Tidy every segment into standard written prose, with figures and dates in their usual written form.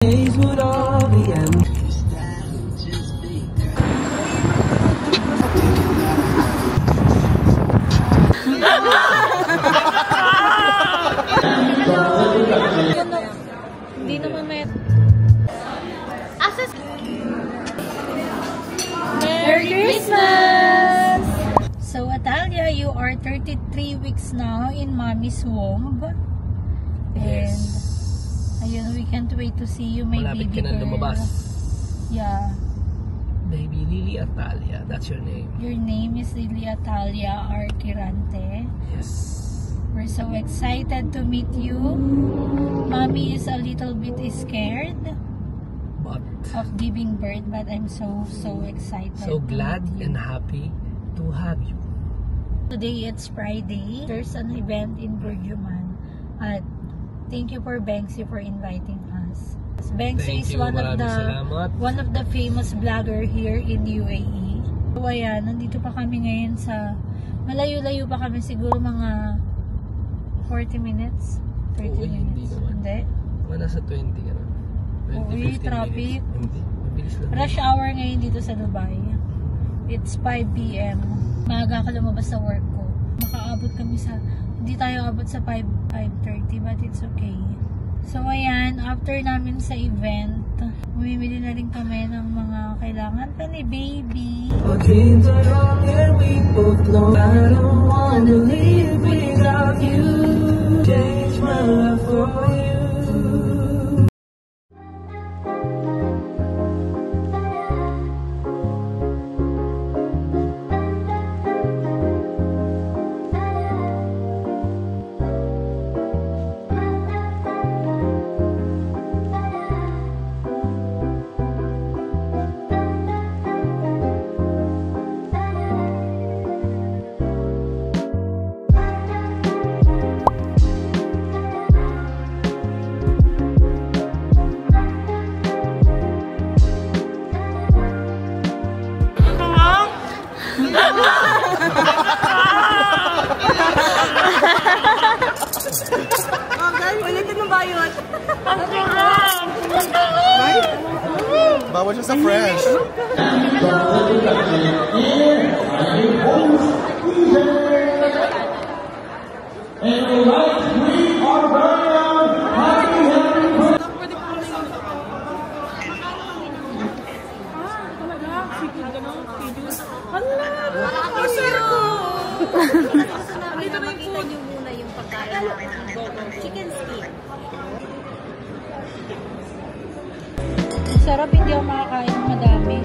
would all be empty. Hindi naman may... Merry Christmas! So, Atalia, you are 33 weeks now in Mommy's womb. And, ayun, we can't wait to see you, my Malapit baby ka na girl. lumabas. Yeah. Baby Lily Atalia, that's your name. Your name is Lily Atalia Arquirante. Yes. We're so excited to meet you. Mommy is a little bit scared But of giving birth, but I'm so excited. so to glad meet you. and happy to have you. Today it's Friday. There's an event in Burjuman. At thank you for Banksy for inviting us. Banksy is Thank you, one of maraming salamat. the famous vlogger here in UAE. So ayan, nandito pa kami ngayon sa malayo-layo pa kami, siguro mga 40 minutes. 30 Uy, hindi minutes. naman. Hindi. Mga nasa 20 ka na. 20, Uy, 15 traffic. minutes. Hindi, mabilis lang. Rush hour ngayon dito sa Dubai. It's 5 PM. Maaga ka lumabas sa work ko. Makaabot kami sa, hindi tayo abot sa 5:30, but it's okay. So ayan, after namin sa event, bumibili na rin kami ng mga kailangan pa ni baby. Our dreams are wrong and we both know I don't wanna live without you. Change my life for you. Bawal siya sa fresh. Chicken steak. Sarap, hindi ako makakain ng madami.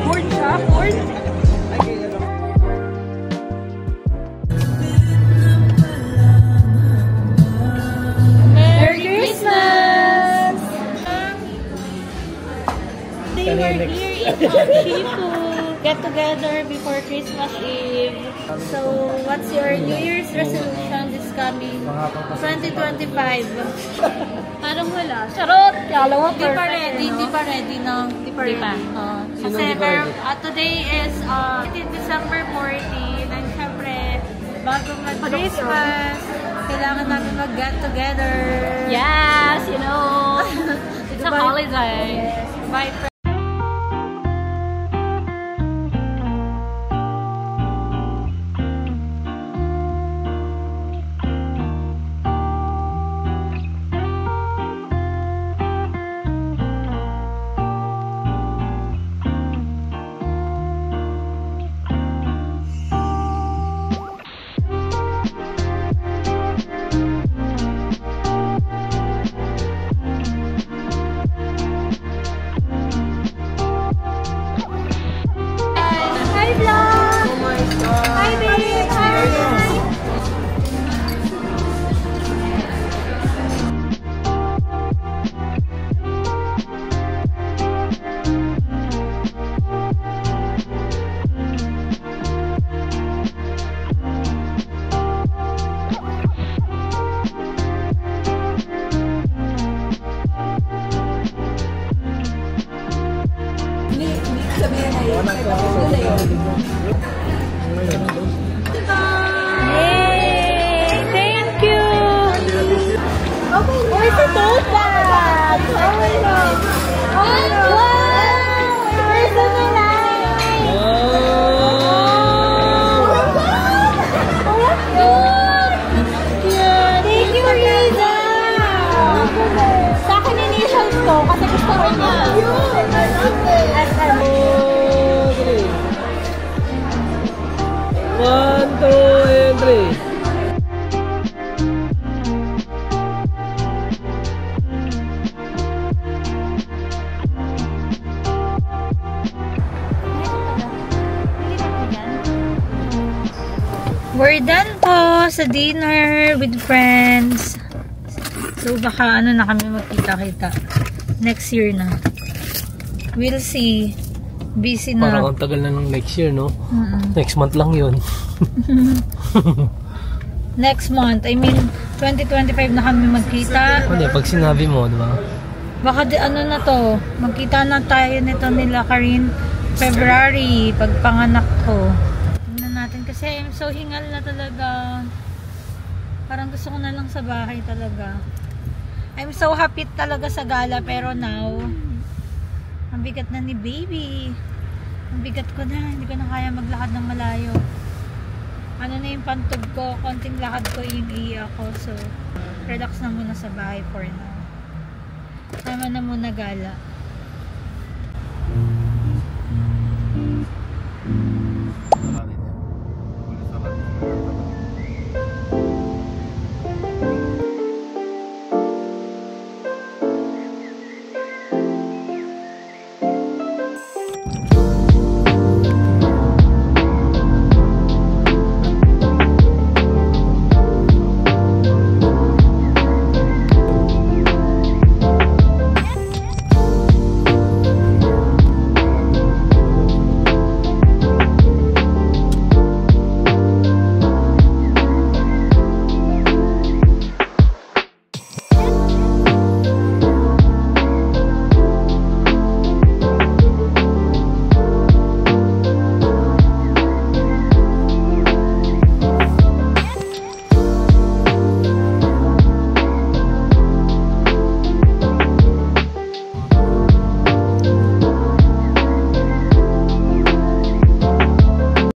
Corn siya? Corn? Merry Christmas! They were here in Shifu. Get together before Christmas Eve. So, what's your New Year's resolution this coming 2025? Parang wala. Charot! Hindi pa ready, no? Hindi pa ready. Kasi today is December 14, and syempre, bago mag-Christmas, kailangan namin mag-get together. Yes, you know, it's a holiday. Bye. Yay! Thank you! One, two, and three. We're done po sa dinner with friends. So baka ano na kami magkita-kita. Next year na. We'll see. Busy na. Parang ang tagal na ng next year, no? Next month lang yun. Next month. I mean, 2025 na kami magkita. Ano, pag sinabi mo, di ba? Baka ano na to. Magkita na tayo nito nila Karin. February. Pagpanganak ko. Tingnan natin kasi I'm so hingal na talaga. Parang gusto ko na lang sa bahay talaga. I'm so happy talaga sa gala pero now ang bigat na ni baby. Ang bigat ko na. Hindi ko na kaya maglakad ng malayo. Ano na yung pantog ko. Konting lakad ko yung iya ko. So, relax na muna sa bahay for now. Sama na muna gala.